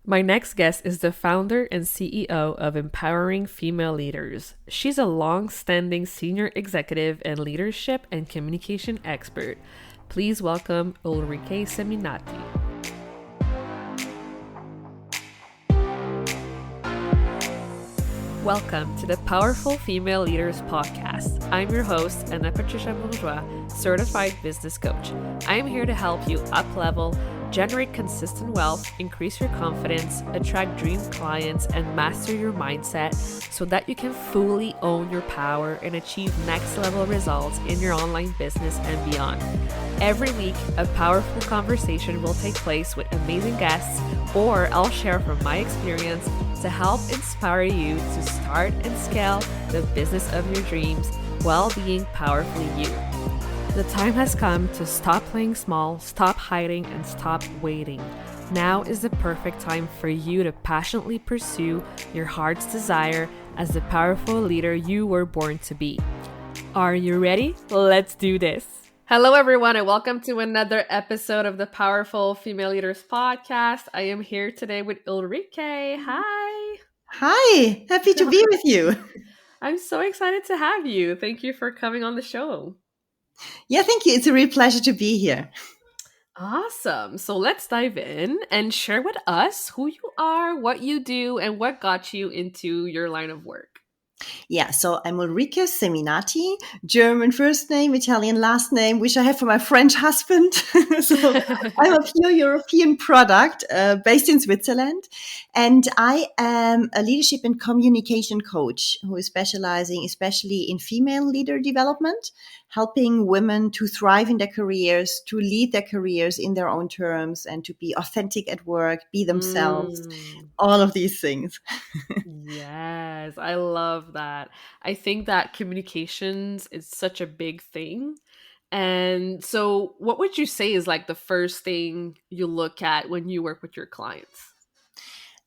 My next guest is the founder and CEO of Empowering Female Leaders. She's a long standing senior executive and leadership and communication expert. Please welcome Ulrike Seminati. Welcome to the Powerful Female Leaders Podcast. I'm your host, Anna Patricia Bourgeois, certified business coach. I am here to help you up-level, generate consistent wealth, increase your confidence, attract dream clients, and master your mindset so that you can fully own your power and achieve next-level results in your online business and beyond. Every week, a powerful conversation will take place with amazing guests, or I'll share from my experience to help inspire you to start and scale the business of your dreams while being powerfully you. The time has come to stop playing small, stop hiding, and stop waiting. Now is the perfect time for you to passionately pursue your heart's desire as the powerful leader you were born to be. Are you ready? Let's do this. Hello, everyone, and welcome to another episode of the Powerful Female Leaders Podcast. I am here today with Ulrike. Hi. Hi, happy to be with you. I'm so excited to have you. Thank you for coming on the show. Yeah, thank you. It's a real pleasure to be here. Awesome. So let's dive in and share with us who you are, what you do, and what got you into your line of work. Yeah, so I'm Ulrike Seminati, German first name, Italian last name, which I have for my French husband. So I'm a pure European product based in Switzerland. And I am a leadership and communication coach who is specializing especially in female leader development, helping women to thrive in their careers, to lead their careers in their own terms, and to be authentic at work, be themselves, all of these things. Yes, I love that. I think that communications is such a big thing. And so, what would you say is like the first thing you look at when you work with your clients?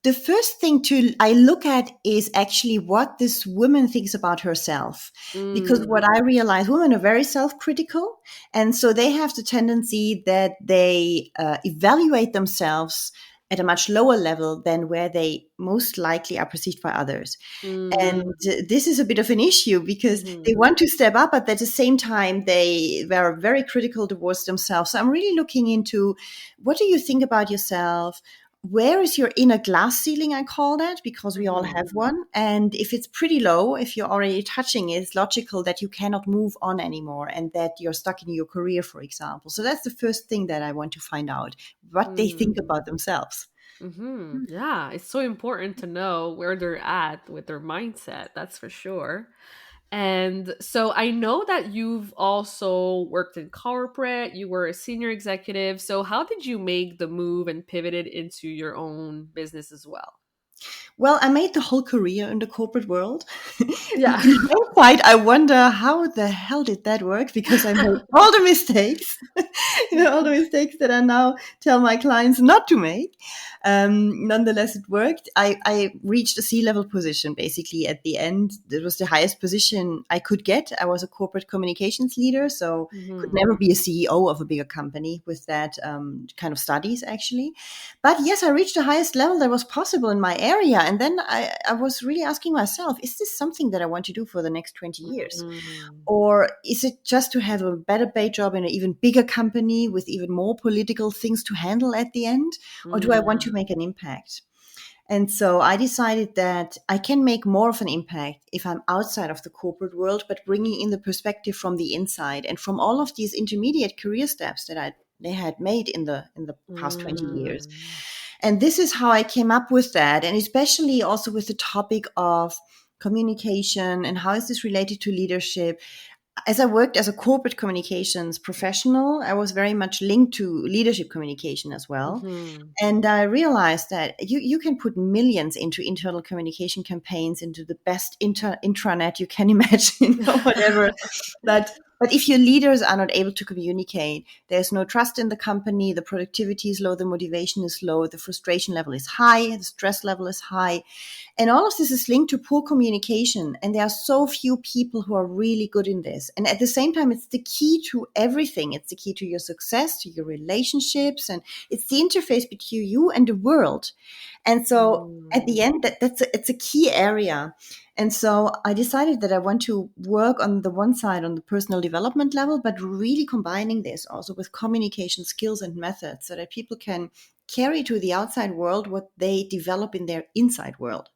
The first thing I look at is actually what this woman thinks about herself. Because what I realize, women are very self-critical. And so they have the tendency that they evaluate themselves at a much lower level than where they most likely are perceived by others. And this is a bit of an issue because they want to step up, but at the same time, they are very critical towards themselves. So I'm really looking into, what do you think about yourself? Where is your inner glass ceiling, I call that, because we all have one. And if it's pretty low, if you're already touching it, it's logical that you cannot move on anymore and that you're stuck in your career, for example. So that's the first thing that I want to find out, what they think about themselves. Yeah, it's so important to know where they're at with their mindset. That's for sure. And so I know that you've also worked in corporate, you were a senior executive. So how did you make the move and pivoted into your own business as well? Well, I made the whole career in the corporate world. Yeah. In hindsight, I wonder how the hell did that work? Because I made all the mistakes, all the mistakes that I now tell my clients not to make. Nonetheless, it worked. I reached a C-level position basically at the end. It was the highest position I could get. I was a corporate communications leader, so could never be a CEO of a bigger company with that kind of studies actually. But yes, I reached the highest level that was possible in my area. And then I was really asking myself, is this something that I want to do for the next 20 years? Or is it just to have a better paid job in an even bigger company with even more political things to handle at the end? Or do I want to make an impact? And so I decided that I can make more of an impact if I'm outside of the corporate world, but bringing in the perspective from the inside and from all of these intermediate career steps that they had made in the past 20 years. And this is how I came up with that. And especially also with the topic of communication and how is this related to leadership. As I worked as a corporate communications professional, I was very much linked to leadership communication as well. And I realized that you can put millions into internal communication campaigns, into the best intranet you can imagine, or whatever. But But if your leaders are not able to communicate, there's no trust in the company, the productivity is low, the motivation is low, the frustration level is high, the stress level is high. And all of this is linked to poor communication. And there are so few people who are really good in this. And at the same time, it's the key to everything. It's the key to your success, to your relationships, and it's the interface between you and the world. And so at the Mm. end, it's a key area. And so I decided that I want to work on the one side on the personal development level, but really combining this also with communication skills and methods so that people can carry to the outside world what they develop in their inside world.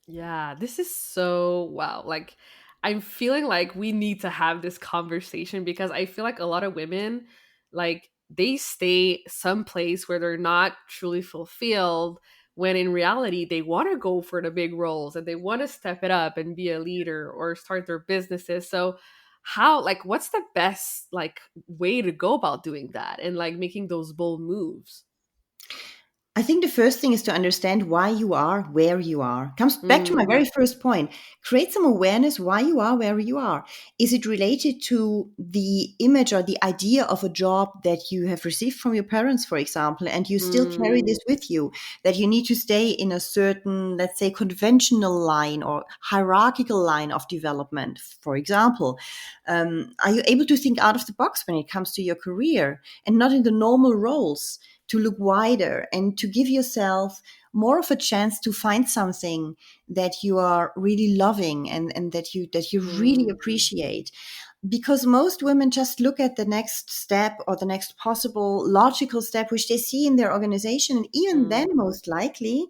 Yeah, this is so wow. Like, I'm feeling like we need to have this conversation because I feel like a lot of women, like, they stay someplace where they're not truly fulfilled when in reality they want to go for the big roles and they want to step it up and be a leader or start their businesses. So, how, like, what's the best, like, way to go about doing that and like making those bold moves? I think the first thing is to understand why you are where you are. Comes back to my Mm, very first point. Create some awareness why you are where you are. Is it related to the image or the idea of a job that you have received from your parents, for example, and you still carry mm, this with you? That you need to stay in a certain, let's say, conventional line or hierarchical line of development, for example. Are you able to think out of the box when it comes to your career and not in the normal roles? To look wider and to give yourself more of a chance to find something that you are really loving and that you really mm, appreciate, because most women just look at the next step or the next possible logical step which they see in their organization, and even then mm. most likely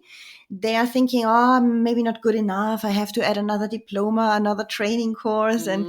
they are thinking, oh, I'm maybe not good enough, I have to add another diploma, another training course, and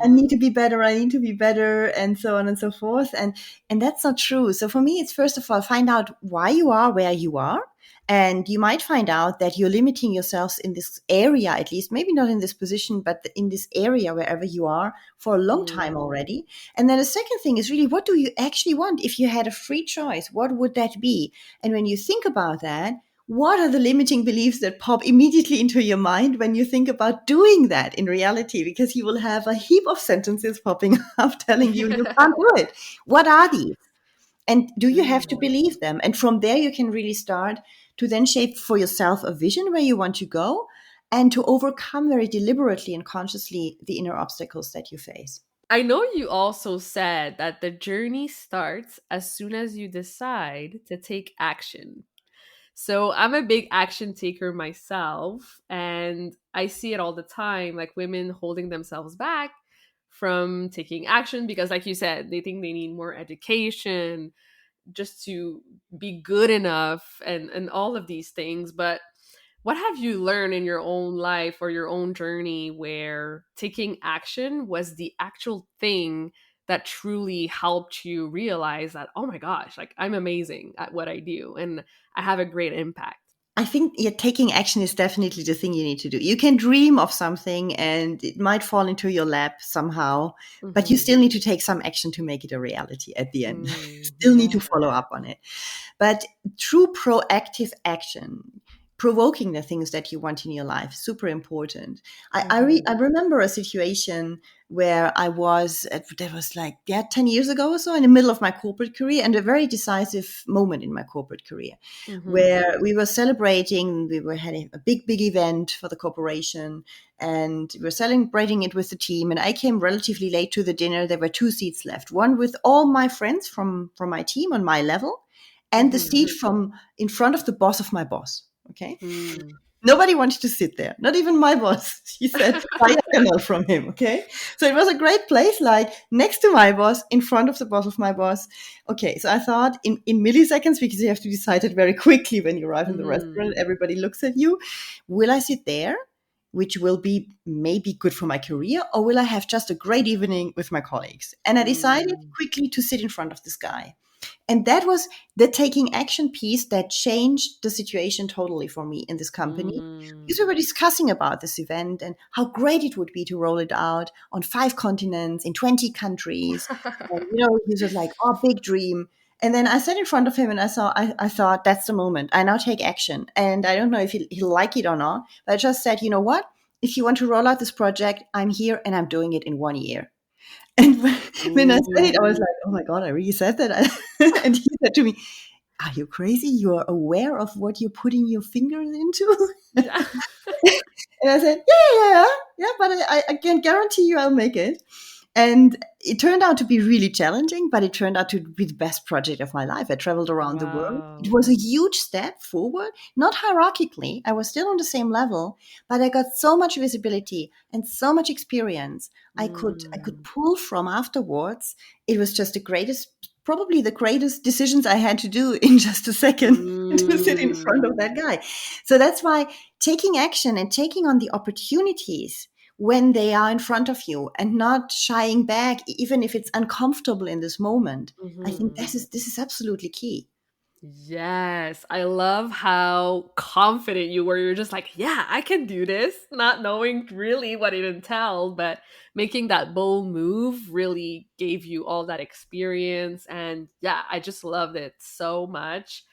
I Mm. need to be better, I need to be better, and so on and so forth. And that's not true. So for me, it's first of all, find out why you are where you are. And you might find out that you're limiting yourselves in this area, at least, maybe not in this position, but in this area, wherever you are, for a long time Mm. already. And then the second thing is really, what do you actually want? If you had a free choice, what would that be? And when you think about that, what are the limiting beliefs that pop immediately into your mind when you think about doing that in reality? Because you will have a heap of sentences popping up telling you can't do it. What are these? And do you have to Mm. believe them? And from there, you can really start to then shape for yourself a vision where you want to go and to overcome very deliberately and consciously the inner obstacles that you face. I know you also said that the journey starts as soon as you decide to take action. So I'm a big action taker myself, and I see it all the time, like women holding themselves back from taking action because, like you said, they think they need more education just to be good enough and all of these things. But what have you learned in your own life or your own journey where taking action was the actual thing that truly helped you realize that, oh my gosh, like I'm amazing at what I do and I have a great impact? I think, yeah, taking action is definitely the thing you need to do. You can dream of something and it might fall into your lap somehow, but you Hmm. still need to take some action to make it a reality at the end. Still need Yeah. to follow up on it. But true proactive action, provoking the things that you want in your life, super important. I Hmm. remember a situation where I was, that was like, yeah, 10 years ago or so, in the middle of my corporate career, and a very decisive moment in my corporate career Hmm. where we were celebrating, we were having a big event for the corporation, and we were celebrating it with the team. And I came relatively late to the dinner. There were two seats left, one with all my friends from my team on my level, and the Hmm. seat from in front of the boss of my boss. Okay. Hmm. Nobody wanted to sit there, not even my boss. She said diagonal from him. Okay. So it was a great place, like next to my boss, in front of the boss of my boss. Okay. So I thought in milliseconds, because you have to decide it very quickly when you arrive in the Hmm. restaurant, everybody looks at you. Will I sit there? Which will be maybe good for my career, or will I have just a great evening with my colleagues? And I decided Hmm. quickly to sit in front of this guy. And that was the taking action piece that changed the situation totally for me in this company. Hmm. Because we were discussing about this event and how great it would be to roll it out on 5 continents in 20 countries. And, he was like, oh, big dream. And then I sat in front of him and I thought, that's the moment. I now take action. And I don't know if he'll like it or not, but I just said, you know what? if you want to roll out this project, I'm here and I'm doing it in 1 year. And when I said it, I was Ooh. like, oh my God, I really said that. And he said to me, are you crazy? You are aware of what you're putting your fingers into? Yeah. And I said, yeah, but I can guarantee you I'll make it. And it turned out to be really challenging, but it turned out to be the best project of my life. I traveled around the world. It Wow. was a huge step forward, not hierarchically. I was still on the same level, but I got so much visibility and so much experience I could Mm. pull from afterwards. It was just the greatest, probably the greatest decisions I had to do in just a second to sit in front of that Mm. guy. So that's why taking action and taking on the opportunities when they are in front of you and not shying back, even if it's uncomfortable in this moment. I think Mhm. this is absolutely key. Yes, I love how confident you were. You're just like, yeah, I can do this, not knowing really what it entailed, but making that bold move really gave you all that experience. And yeah, I just loved it so much.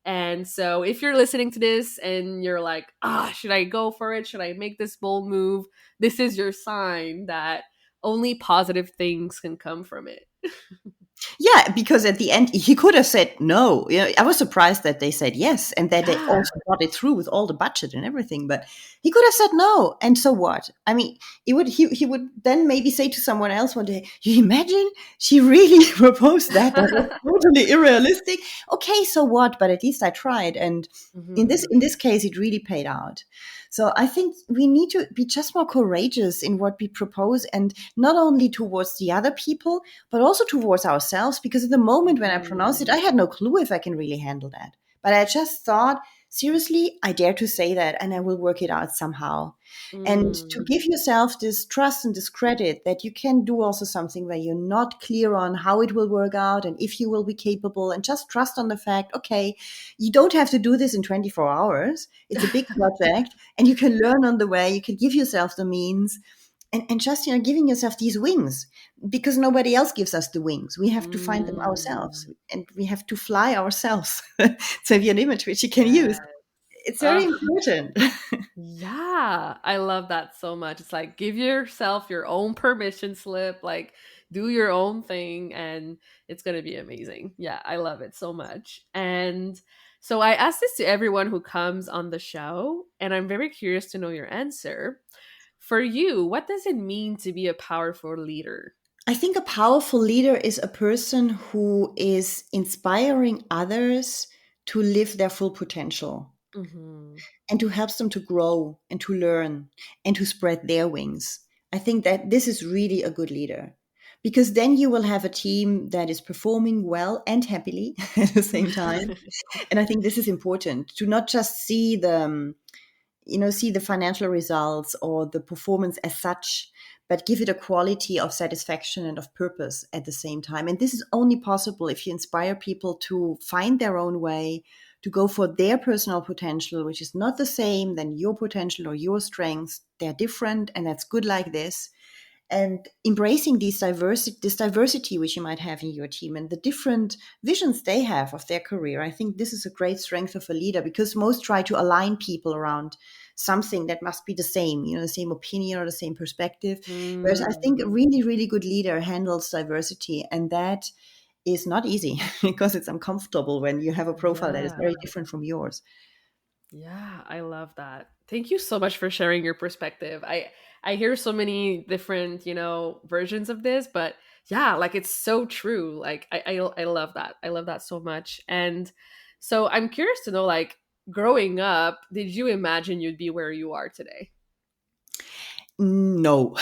And so if you're listening to this and you're like, should I go for it? Should I make this bold move? This is your sign that only positive things can come from it. Yeah, because at the end he could have said no. You know, I was surprised that they said yes and that they Yeah. also got it through with all the budget and everything. But he could have said no, and so what? I mean, he would then maybe say to someone else one day, "You imagine she really proposed that? That was totally unrealistic." Okay, so what? But at least I tried, and in Mhm. this case, it really paid out. So I think we need to be just more courageous in what we propose, and not only towards the other people but also towards ourselves. Because at the moment when I pronounced it, Mhm. I had no clue if I can really handle that. But I just thought, seriously, I dare to say that and I will work it out somehow. And to Mm. give yourself this trust and this credit that you can do also something where you're not clear on how it will work out and if you will be capable, and just trust on the fact, okay, you don't have to do this in 24 hours. It's a big project and you can learn on the way. You can give yourself the means and just giving yourself these wings, because nobody else gives us the wings. We have to find them ourselves Mm. and we have to fly ourselves. So have you an image which you can Yeah. use. It's very Ugh, important. yeah. I love that so much. It's like give yourself your own permission slip, like do your own thing and it's going to be amazing. Yeah, I love it so much. And so I ask this to everyone who comes on the show and I'm very curious to know your answer. For you, what does it mean to be a powerful leader? I think a powerful leader is a person who is inspiring others to live their full potential Mhm. and to help them to grow and to learn and to spread their wings. I think that this is really a good leader, because then you will have a team that is performing well and happily at the same time. And I think this is important, to not just see see the financial results or the performance as such, but give it a quality of satisfaction and of purpose at the same time. And this is only possible if you inspire people to find their own way, to go for their personal potential, which is not the same than your potential or your strengths. They're different, and that's good like this. And embracing this diversity which you might have in your team and the different visions they have of their career. I think this is a great strength of a leader, because most try to align people around something that must be the same, the same opinion or the same perspective. Whereas I think a Mm. really, really good leader handles diversity, and that is not easy because it's uncomfortable when you have a profile that is Yeah. very different from yours. Yeah, I love that. Thank you so much for sharing your perspective. I hear so many different, versions of this, but yeah, like it's so true. Like I love that. I love that so much. And so I'm curious to know, like, growing up, did you imagine you'd be where you are today? No.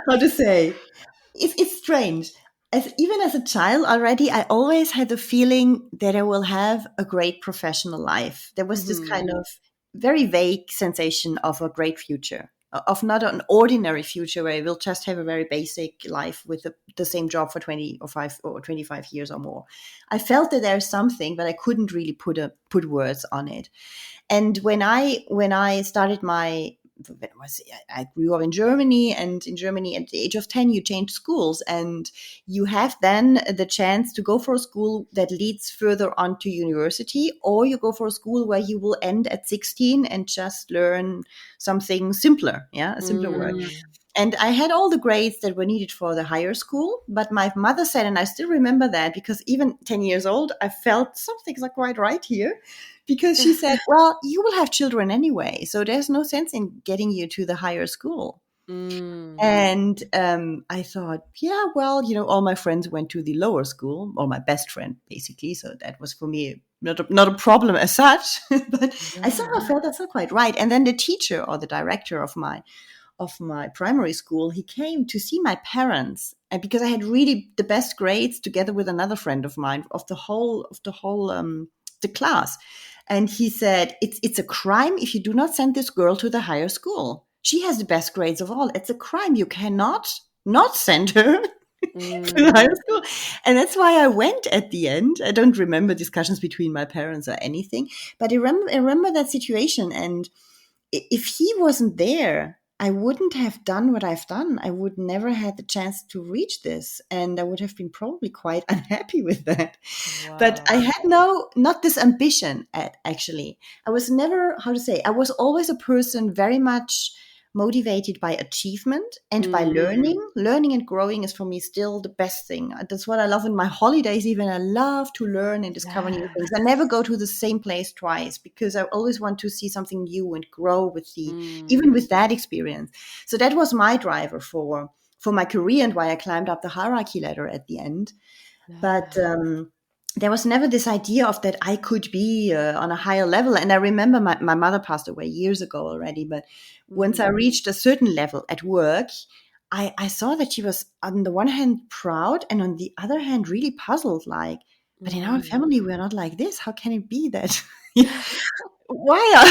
How to say? It's strange. Even as a child already, I always had the feeling that I will have a great professional life. There was this Hmm. kind of very vague sensation of a great future, of not an ordinary future where I will just have a very basic life with the same job for 20 or 5 or 25 years or more. I felt that there's something, but I couldn't really put words on it. And when I started my I grew up in Germany, and in Germany at the age of 10, you change schools, and you have then the chance to go for a school that leads further on to university, or you go for a school where you will end at 16 and just learn something simpler, a simpler work. Mm. And I had all the grades that were needed for the higher school. But my mother said, and I still remember that because even 10 years old, I felt something's not quite right here. Because she said, well, you will have children anyway. So there's no sense in getting you to the higher school. Mm. And I thought, yeah, well, all my friends went to the lower school, or my best friend, basically. So that was for me not a problem as such. But I somehow Yeah. felt that's not quite right. And then the teacher or the director of my primary school, he came to see my parents, and because I had really the best grades together with another friend of mine of the whole the class. And he said, it's a crime if you do not send this girl to the higher school. She has the best grades of all. It's a crime. You cannot not send her to the higher Mm. school. And that's why I went at the end. I don't remember discussions between my parents or anything, but I remember that situation. And if he wasn't there, I wouldn't have done what I've done. I would never had the chance to reach this, and I would have been probably quite unhappy with that. But I Wow. had not this ambition actually. I was never, how to say, I was always a person very much motivated by achievement and by learning. Mm. Learning and growing is for me still the best thing. That's what I love in my holidays. Even I love to learn and discover new Yeah. things. I never go to the same place twice because I always want to see something new and grow with even Mm. with that experience. So that was my driver for my career and why I climbed up the hierarchy ladder at the end. But Yeah. there was never this idea of that I could be on a higher level. And I remember my mother passed away years ago already. But once I Mm. reached a certain level at work, I saw that she was on the one hand proud and on the other hand really puzzled. Like, but in our Mm. family, we're not like this. How can it be that? Why are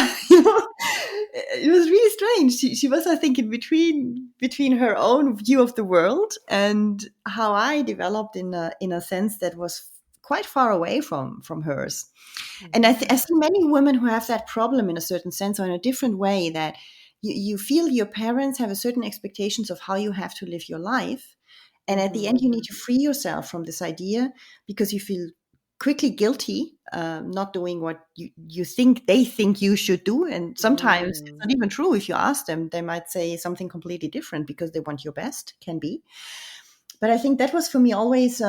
it was really strange. She was, I think, in between her own view of the world and how I developed in a sense that was quite far away from hers. And I Yeah. see many women who have that problem in a certain sense or in a different way, that you feel your parents have a certain expectations of how you have to live your life. And at the end, Mhm. you need to free yourself from this idea because you feel quickly guilty, not doing what you think they think you should do. And sometimes it's Mm. not even true. If you ask them, they might say something completely different because they want your best, can be. But I think that was for me always,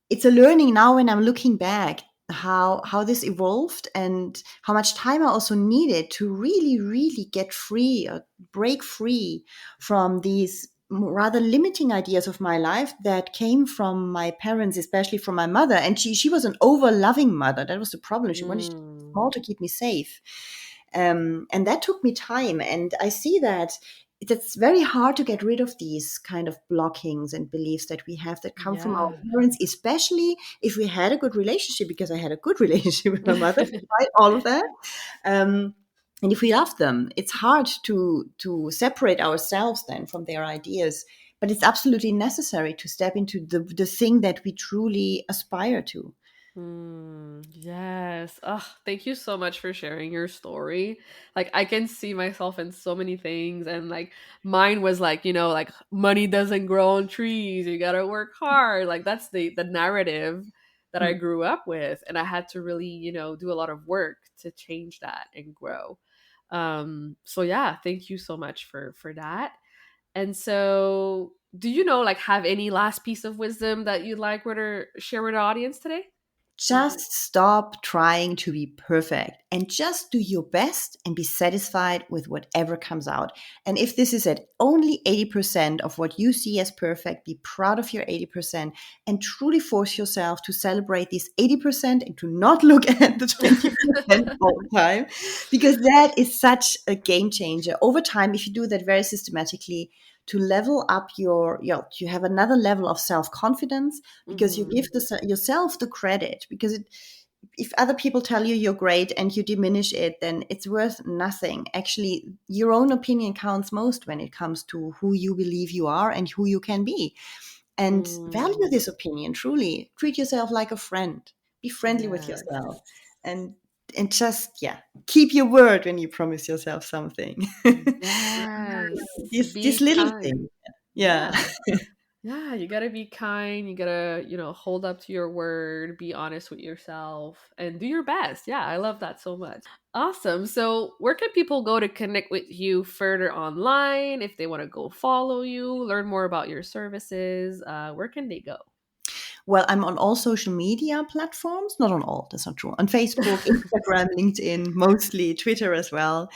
it's a learning now when I'm looking back how this evolved and how much time I also needed to really, really get free or break free from these rather limiting ideas of my life that came from my parents, especially from my mother. And she was an over loving mother. That was the problem. She wanted to keep me Mm. small to keep me safe. And that took me time. And I see that it's very hard to get rid of these kind of blockings and beliefs that we have that come from our Yeah. parents, especially if we had a good relationship, because I had a good relationship with my mother, despite all of that. Um, and if we love them, it's hard to separate ourselves then from their ideas. But it's absolutely necessary to step into the thing that we truly aspire to. Yes. Thank you so much for sharing your story. Like I can see myself in so many things and like mine was like, like money doesn't grow on trees. You got to work hard. Like that's the narrative that I Mm. grew up with and I had to really, do a lot of work to change that and grow. So yeah, thank you so much for that. And so do you know like have any last piece of wisdom that you'd like to share with the audience today? Just stop trying to be perfect and just do your best and be satisfied with whatever comes out. And if this is at only 80% of what you see as perfect, be proud of your 80% and truly force yourself to celebrate this 80% and to not look at the 20% all the time, because that is such a game changer. Over time, if you do that very systematically, to level up you have another level of self-confidence because you Mhm. give yourself the credit. Because if other people tell you you're great and you diminish it, then it's worth nothing. Actually, your own opinion counts most when it comes to who you believe you are and who you can be. And value Mm. this opinion truly. Treat yourself like a friend. Be friendly with Yes. yourself. And and just, keep your word when you promise yourself something. Yes. These Be little kind. things. Yeah. Yeah. Yeah, you gotta be kind. You gotta, hold up to your word, be honest with yourself, and do your best. Yeah, I love that so much. Awesome. So, where can people go to connect with you further online if they want to go follow you, learn more about your services? Where can they go? Well, I'm on all social media platforms. Not on all, that's not true. On Facebook, Instagram, LinkedIn, mostly Twitter as well.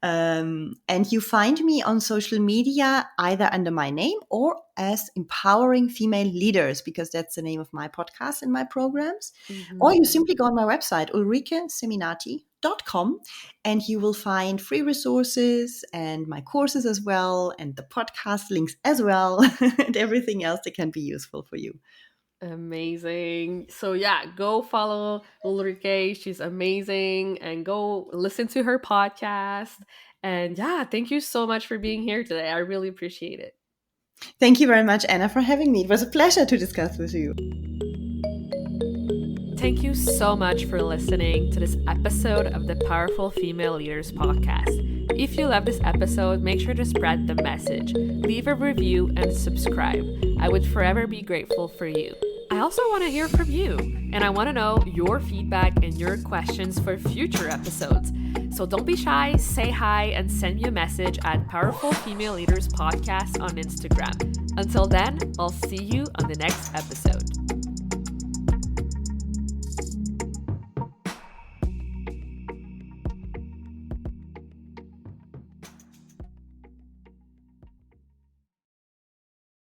And you find me on social media either under my name or as Empowering Female Leaders, because that's the name of my podcast and my programs. Or you Mhm. simply go on my website, ulrikeseminati.com, and you will find free resources and my courses as well, and the podcast links as well, and everything else that can be useful for you. Amazing. So yeah, go follow Ulrike. She's amazing. And go listen to her podcast. And yeah, thank you so much for being here today. I really appreciate it. Thank you very much, Anna, for having me. It was a pleasure to discuss with you. Thank you so much for listening to this episode of the Powerful Female Leaders podcast. If you love this episode, make sure to spread the message, leave a review, and subscribe. I would forever be grateful for you. I also want to hear from you, and I want to know your feedback and your questions for future episodes. So don't be shy, say hi, and send me a message at Powerful Female Leaders Podcast on Instagram. Until then, I'll see you on the next episode.